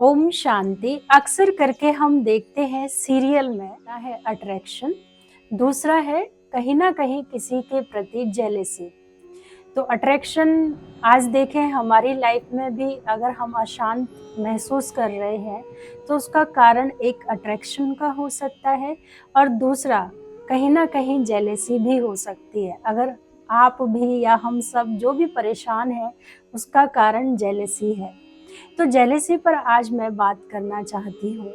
ओम शांति। अक्सर करके हम देखते हैं सीरियल में ना है अट्रैक्शन, दूसरा है कहीं ना कहीं किसी के प्रति जेलेसी। तो अट्रैक्शन आज देखें हमारी लाइफ में भी अगर हम अशांत महसूस कर रहे हैं तो उसका कारण एक अट्रैक्शन का हो सकता है और दूसरा कहीं ना कहीं जेलेसी भी हो सकती है। अगर आप भी या हम सब जो भी परेशान हैं उसका कारण जेलेसी है। तो जेलेसी पर आज मैं बात करना चाहती हूँ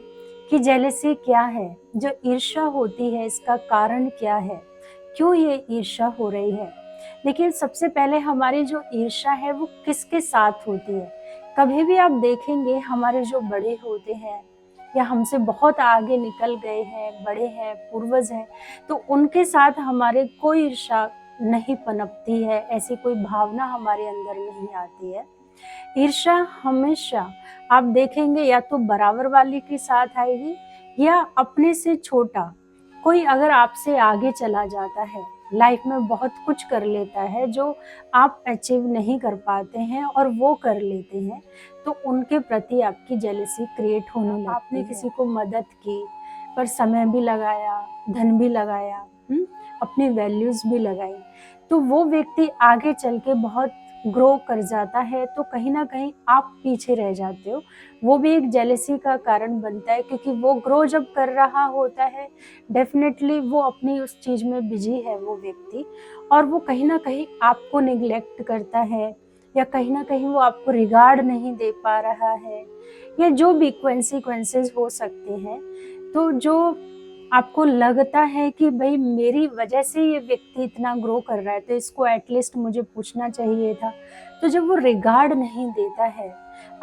कि जेलेसी क्या है, जो ईर्ष्या होती है इसका कारण क्या है, क्यों ये ईर्ष्या हो रही है। लेकिन सबसे पहले हमारी जो ईर्ष्या है वो किसके साथ होती है। कभी भी आप देखेंगे हमारे जो बड़े होते हैं या हमसे बहुत आगे निकल गए हैं, बड़े हैं, पूर्वज हैं, तो उनके साथ हमारे कोई ईर्ष्या नहीं पनपती है, ऐसी कोई भावना हमारे अंदर नहीं आती है। ईर्ष्या हमेशा आप देखेंगे या तो बराबर वाले के साथ आएगी या अपने से छोटा कोई अगर आपसे आगे चला जाता है, लाइफ में बहुत कुछ कर लेता है जो आप अचीव नहीं कर पाते हैं और वो कर लेते हैं, तो उनके प्रति आपकी जेलसी क्रिएट होने लगती है। आपने किसी को मदद की पर समय भी लगाया, धन भी लगाया, अपनी वैल्यूज भी लगाई, तो वो व्यक्ति आगे चल के बहुत ग्रो कर जाता है, तो कहीं ना कहीं आप पीछे रह जाते हो। वो भी एक जेलेसी का कारण बनता है, क्योंकि वो ग्रो जब कर रहा होता है डेफिनेटली वो अपनी उस चीज़ में बिजी है वो व्यक्ति, और वो कहीं ना कहीं आपको निग्लेक्ट करता है या कहीं ना कहीं वो आपको रिगार्ड नहीं दे पा रहा है, या जो भी कॉन्सिक्वेंसेस हो सकते हैं। तो जो आपको लगता है कि भाई मेरी वजह से ये व्यक्ति इतना ग्रो कर रहा है तो इसको एटलीस्ट मुझे पूछना चाहिए था, तो जब वो रिगार्ड नहीं देता है,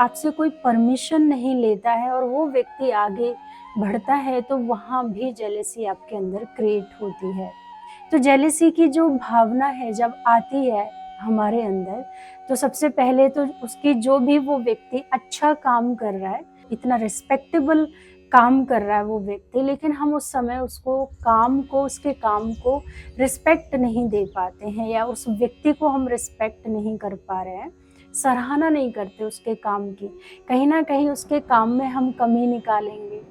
आपसे कोई परमिशन नहीं लेता है और वो व्यक्ति आगे बढ़ता है, तो वहाँ भी जेलेसी आपके अंदर क्रिएट होती है। तो जेलेसी की जो भावना है जब आती है हमारे अंदर, तो सबसे पहले तो उसकी जो भी वो व्यक्ति अच्छा काम कर रहा है, इतना रिस्पेक्टेबल काम कर रहा है वो व्यक्ति, लेकिन हम उस समय उसको उसके काम को रिस्पेक्ट नहीं दे पाते हैं, या उस व्यक्ति को हम रिस्पेक्ट नहीं कर पा रहे हैं, सराहना नहीं करते उसके काम की। कहीं ना कहीं उसके काम में हम कमी निकालेंगे,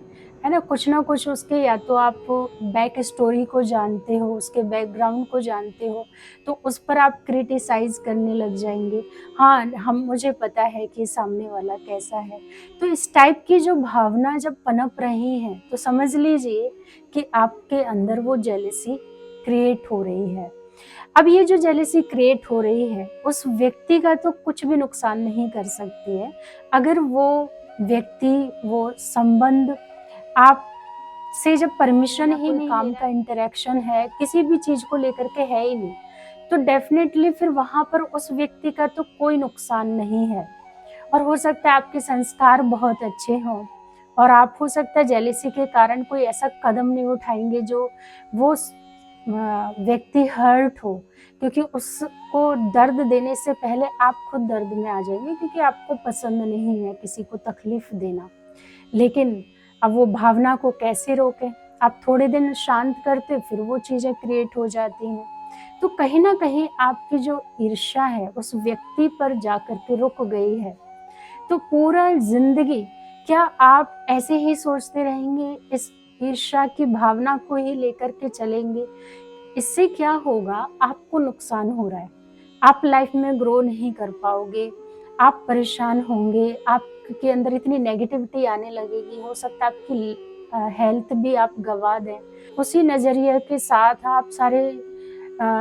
है ना कुछ उसके, या तो आप बैक स्टोरी को जानते हो, उसके बैकग्राउंड को जानते हो, तो उस पर आप क्रिटिसाइज करने लग जाएंगे। हाँ, हम मुझे पता है कि सामने वाला कैसा है। तो इस टाइप की जो भावना जब पनप रही है, तो समझ लीजिए कि आपके अंदर वो जेलेसी क्रिएट हो रही है। अब ये जो जेलेसी क्रिएट हो रही है उस व्यक्ति का तो कुछ भी नुकसान नहीं कर सकती है। अगर वो व्यक्ति, वो संबंध आप से जब परमिशन ही नहीं, काम का इंटरेक्शन है, किसी भी चीज को लेकर के है ही नहीं, तो डेफिनेटली फिर वहां पर उस व्यक्ति का तो कोई नुकसान नहीं है। और हो सकता है आपके संस्कार बहुत अच्छे हों और आप हो सकता है जेलेसी के कारण कोई ऐसा कदम नहीं उठाएंगे जो वो व्यक्ति हर्ट हो, क्योंकि उसको दर्द देने से पहले आप खुद दर्द में आ जाएंगे, क्योंकि आपको पसंद नहीं है किसी को तकलीफ देना। लेकिन अब वो भावना को कैसे रोकें? आप थोड़े दिन शांत करते फिर वो चीज़ें क्रिएट हो जाती हैं। तो कहीं ना कहीं आपकी जो ईर्ष्या है उस व्यक्ति पर जाकर के रुक गई है। तो पूरा जिंदगी क्या आप ऐसे ही सोचते रहेंगे, इस ईर्ष्या की भावना को ही लेकर के चलेंगे? इससे क्या होगा, आपको नुकसान हो रहा है, आप लाइफ में ग्रो नहीं कर पाओगे, आप परेशान होंगे, आपके अंदर इतनी नेगेटिविटी आने लगेगी, हो सकता है आपकी हेल्थ भी आप गंवा दें। उसी नज़रिए के साथ आप सारे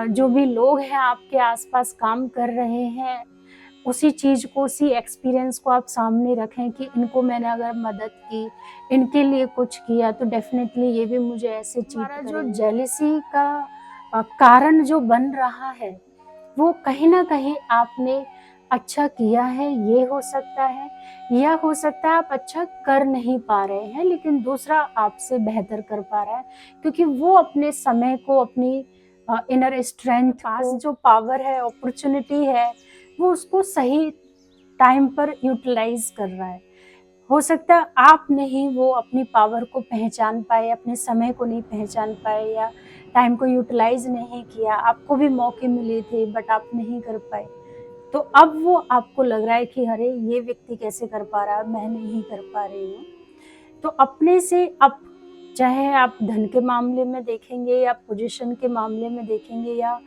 जो भी लोग हैं आपके आसपास काम कर रहे हैं, उसी चीज़ को, उसी एक्सपीरियंस को आप सामने रखें कि इनको मैंने अगर मदद की, इनके लिए कुछ किया, तो डेफिनेटली ये भी मुझे ऐसे चीट करेंगे। जो जेलेसी का कारण जो बन रहा है वो कहीं ना कहीं आपने अच्छा किया है, ये हो सकता है, या हो सकता है आप अच्छा कर नहीं पा रहे हैं लेकिन दूसरा आपसे बेहतर कर पा रहा है, क्योंकि वो अपने समय को, अपनी इनर स्ट्रेंथ, पास जो पावर है, अपॉर्चुनिटी है, वो उसको सही टाइम पर यूटिलाइज कर रहा है। हो सकता है आप नहीं वो अपनी पावर को पहचान पाए, अपने समय को नहीं पहचान पाए, या टाइम को यूटिलाइज नहीं किया, आपको भी मौके मिले थे बट आप नहीं कर पाए। तो अब वो आपको लग रहा है कि अरे ये व्यक्ति कैसे कर पा रहा है, मैं नहीं कर पा रही हूँ। तो अपने से अब, चाहे आप धन के मामले में देखेंगे या पोजीशन के मामले में देखेंगे या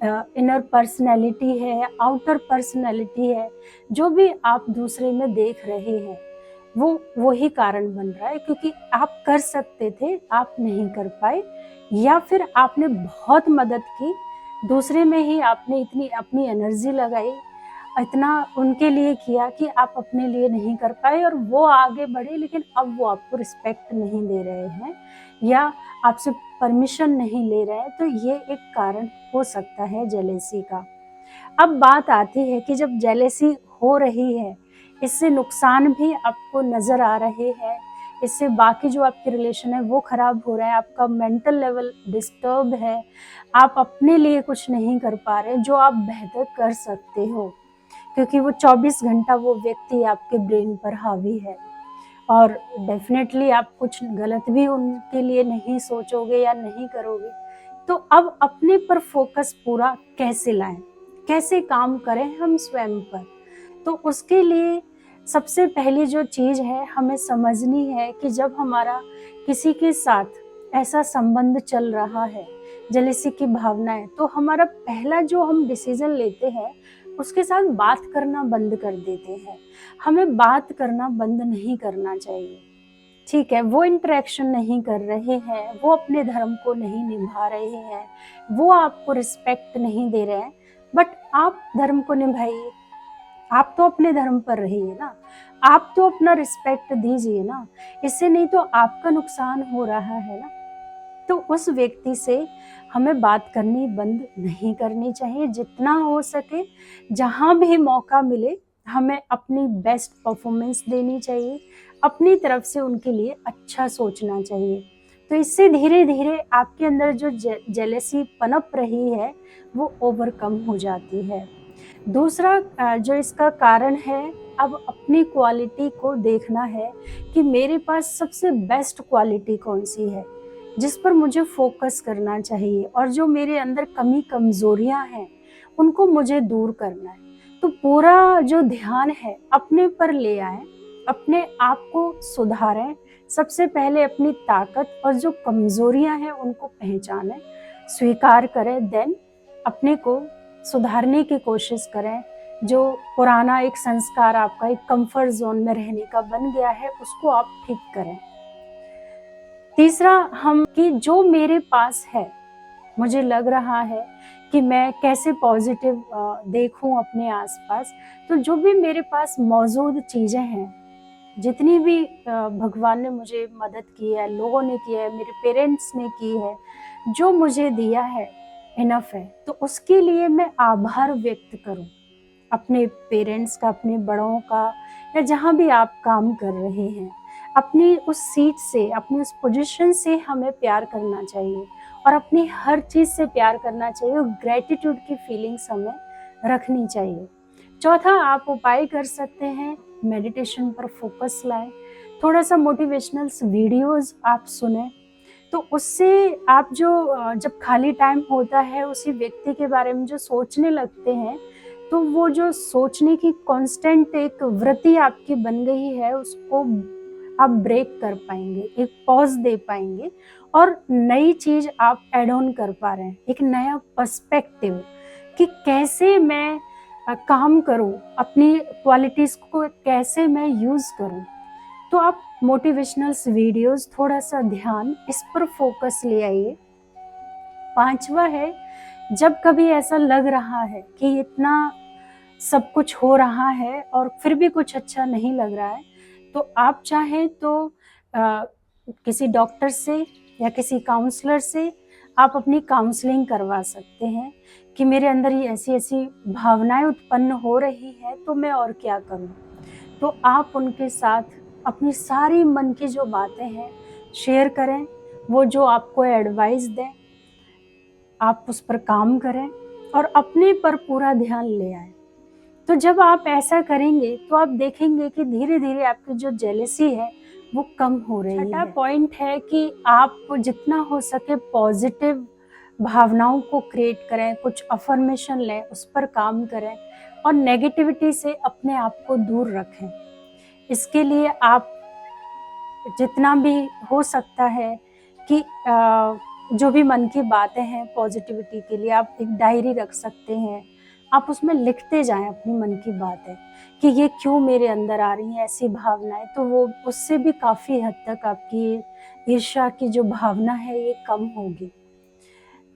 इनर पर्सनैलिटी है, आउटर पर्सनैलिटी है, जो भी आप दूसरे में देख रहे हैं वो वही कारण बन रहा है, क्योंकि आप कर सकते थे, आप नहीं कर पाए, या फिर आपने बहुत मदद की दूसरे में ही, आपने इतनी अपनी एनर्जी लगाई, इतना उनके लिए किया कि आप अपने लिए नहीं कर पाए और वो आगे बढ़े, लेकिन अब वो आपको रिस्पेक्ट नहीं दे रहे हैं या आपसे परमिशन नहीं ले रहे हैं। तो ये एक कारण हो सकता है जेलेसी का। अब बात आती है कि जब जेलेसी हो रही है, इससे नुकसान भी आपको नज़र आ रहे हैं, इससे बाकी जो आपके रिलेशन है वो ख़राब हो रहा है, आपका मेंटल लेवल डिस्टर्ब है, आप अपने लिए कुछ नहीं कर पा रहे जो आप बेहतर कर सकते हो, क्योंकि वो 24 घंटा वो व्यक्ति आपके ब्रेन पर हावी है और डेफिनेटली आप कुछ गलत भी उनके लिए नहीं सोचोगे या नहीं करोगे। तो अब अपने पर फोकस पूरा कैसे लाएं, कैसे काम करें हम स्वयं पर? तो उसके लिए सबसे पहली जो चीज़ है हमें समझनी है कि जब हमारा किसी के साथ ऐसा संबंध चल रहा है, जेलसी की भावना है, तो हमारा पहला जो हम डिसीजन लेते हैं उसके साथ बात करना बंद कर देते हैं। हमें बात करना बंद नहीं करना चाहिए। ठीक है, वो इंटरेक्शन नहीं कर रहे हैं, वो अपने धर्म को नहीं निभा रहे हैं, वो आपको रिस्पेक्ट नहीं दे रहे हैं, बट आप धर्म को निभाइए। आप तो अपने धर्म पर रहिए ना, आप तो अपना रिस्पेक्ट दीजिए ना, इससे नहीं तो आपका नुकसान हो रहा है ना। तो उस व्यक्ति से हमें बात करनी बंद नहीं करनी चाहिए। जितना हो सके, जहाँ भी मौका मिले, हमें अपनी बेस्ट परफॉर्मेंस देनी चाहिए, अपनी तरफ से उनके लिए अच्छा सोचना चाहिए। तो इससे धीरे धीरे आपके अंदर जो जेलेसी पनप रही है वो ओवरकम हो जाती है। दूसरा जो इसका कारण है, अब अपनी क्वालिटी को देखना है कि मेरे पास सबसे बेस्ट क्वालिटी कौन सी है जिस पर मुझे फोकस करना चाहिए, और जो मेरे अंदर कमी कमजोरियां हैं उनको मुझे दूर करना है। तो पूरा जो ध्यान है अपने पर ले आए, अपने आप को सुधारें। सबसे पहले अपनी ताकत और जो कमजोरियां हैं उनको पहचानें, स्वीकार करें, देन अपने को सुधारने की कोशिश करें। जो पुराना एक संस्कार आपका एक कंफर्ट जोन में रहने का बन गया है उसको आप ठीक करें। तीसरा, हम कि जो मेरे पास है, मुझे लग रहा है कि मैं कैसे पॉजिटिव देखूं अपने आसपास, तो जो भी मेरे पास मौजूद चीज़ें हैं, जितनी भी भगवान ने मुझे मदद की है, लोगों ने की है, मेरे पेरेंट्स ने की है, जो मुझे दिया है इनफ है, तो उसके लिए मैं आभार व्यक्त करूं अपने पेरेंट्स का, अपने बड़ों का, या जहाँ भी आप काम कर रहे हैं। अपनी उस सीट से, अपनी उस पोजीशन से हमें प्यार करना चाहिए और अपनी हर चीज़ से प्यार करना चाहिए और ग्रेटिट्यूड की फीलिंग्स हमें रखनी चाहिए। चौथा, आप उपाय कर सकते हैं, मेडिटेशन पर फोकस लाएं, थोड़ा सा मोटिवेशनल वीडियोस आप सुने, तो उससे आप जो जब खाली टाइम होता है उसी व्यक्ति के बारे में जो सोचने लगते हैं, तो वो जो सोचने की कांस्टेंट एक वृत्ति आपकी बन गई है उसको आप ब्रेक कर पाएंगे, एक पॉज दे पाएंगे और नई चीज आप ऐड ऑन कर पा रहे हैं, एक नया पर्सपेक्टिव कि कैसे मैं काम करूं, अपनी क्वालिटीज को कैसे मैं यूज करूं। तो आप मोटिवेशनल वीडियोस, थोड़ा सा ध्यान इस पर फोकस ले आइए। पांचवा है, जब कभी ऐसा लग रहा है कि इतना सब कुछ हो रहा है और फिर भी कुछ अच्छा नहीं लग रहा है, तो आप चाहें तो किसी डॉक्टर से या किसी काउंसलर से आप अपनी काउंसलिंग करवा सकते हैं कि मेरे अंदर ये ऐसी ऐसी भावनाएं उत्पन्न हो रही है, तो मैं और क्या करूं। तो आप उनके साथ अपनी सारी मन की जो बातें हैं शेयर करें, वो जो आपको एडवाइस दें आप उस पर काम करें और अपने पर पूरा ध्यान ले आए। तो जब आप ऐसा करेंगे तो आप देखेंगे कि धीरे धीरे आपकी जो जेलेसी है वो कम हो रही है। छठा पॉइंट है कि आप जितना हो सके पॉजिटिव भावनाओं को क्रिएट करें, कुछ अफर्मेशन लें, उस पर काम करें, और नेगेटिविटी से अपने आप को दूर रखें। इसके लिए आप जितना भी हो सकता है कि जो भी मन की बातें हैं पॉजिटिविटी के लिए आप एक डायरी रख सकते हैं। आप उसमें लिखते जाएं अपनी मन की बातें कि ये क्यों मेरे अंदर आ रही हैं ऐसी भावनाएं, तो वो उससे भी काफ़ी हद तक आपकी ईर्ष्या की जो भावना है ये कम होगी।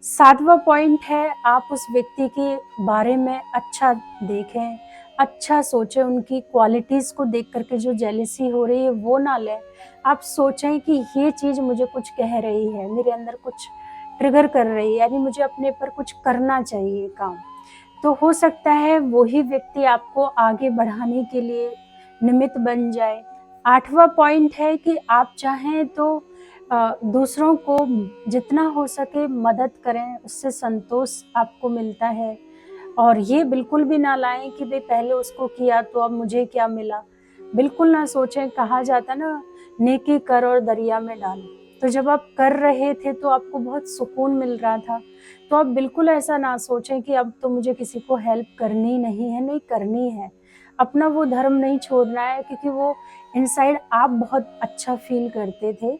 7वां पॉइंट है, आप उस व्यक्ति के बारे में अच्छा देखें, अच्छा सोचें, उनकी क्वालिटीज़ को देख कर के जो जेलसी हो रही है वो ना लें। आप सोचें कि ये चीज़ मुझे कुछ कह रही है, मेरे अंदर कुछ ट्रिगर कर रही है, यानी मुझे अपने पर कुछ करना चाहिए काम। तो हो सकता है वही व्यक्ति आपको आगे बढ़ाने के लिए निमित्त बन जाए। 8वां पॉइंट है कि आप चाहें तो दूसरों को जितना हो सके मदद करें, उससे संतोष आपको मिलता है। और ये बिल्कुल भी ना लाएं कि भाई पहले उसको किया तो अब मुझे क्या मिला। बिल्कुल ना सोचें, कहा जाता ना नेकी कर और दरिया में डाल। तो जब आप कर रहे थे तो आपको बहुत सुकून मिल रहा था, तो आप बिल्कुल ऐसा ना सोचें कि अब तो मुझे किसी को हेल्प करनी नहीं है, नहीं करनी है। अपना वो धर्म नहीं छोड़ना है, क्योंकि वो इनसाइड आप बहुत अच्छा फील करते थे।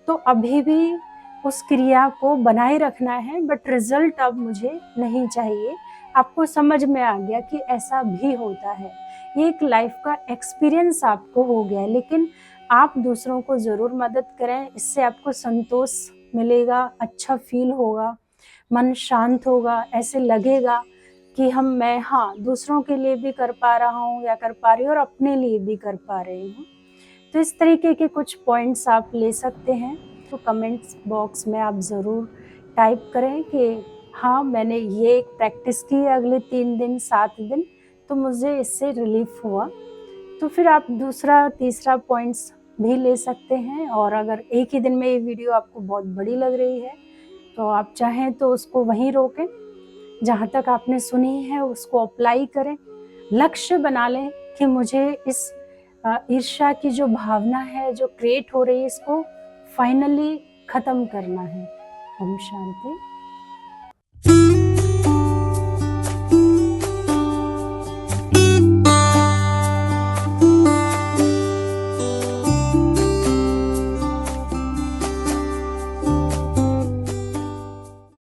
तो अभी भी उस क्रिया को बनाए रखना है, बट रिजल्ट अब मुझे नहीं चाहिए। आपको समझ में आ गया कि ऐसा भी होता है, ये एक लाइफ का एक्सपीरियंस आपको हो गया है। लेकिन आप दूसरों को ज़रूर मदद करें, इससे आपको संतोष मिलेगा, अच्छा फील होगा, मन शांत होगा, ऐसे लगेगा कि मैं दूसरों के लिए भी कर पा रहा हूँ या कर पा रही हूँ और अपने लिए भी कर पा रही हूँ। तो इस तरीके के कुछ पॉइंट्स आप ले सकते हैं। तो कमेंट्स बॉक्स में आप ज़रूर टाइप करें कि हाँ, मैंने ये एक प्रैक्टिस की है अगले 3 दिन 7 दिन, तो मुझे इससे रिलीफ हुआ। तो फिर आप दूसरा तीसरा पॉइंट्स भी ले सकते हैं। और अगर एक ही दिन में ये वीडियो आपको बहुत बड़ी लग रही है तो आप चाहें तो उसको वहीं रोकें, जहाँ तक आपने सुनी है उसको अप्लाई करें। लक्ष्य बना लें कि मुझे इस ईर्ष्या की जो भावना है जो क्रिएट हो रही है, इसको फाइनली ख़त्म करना है। ओम शांति।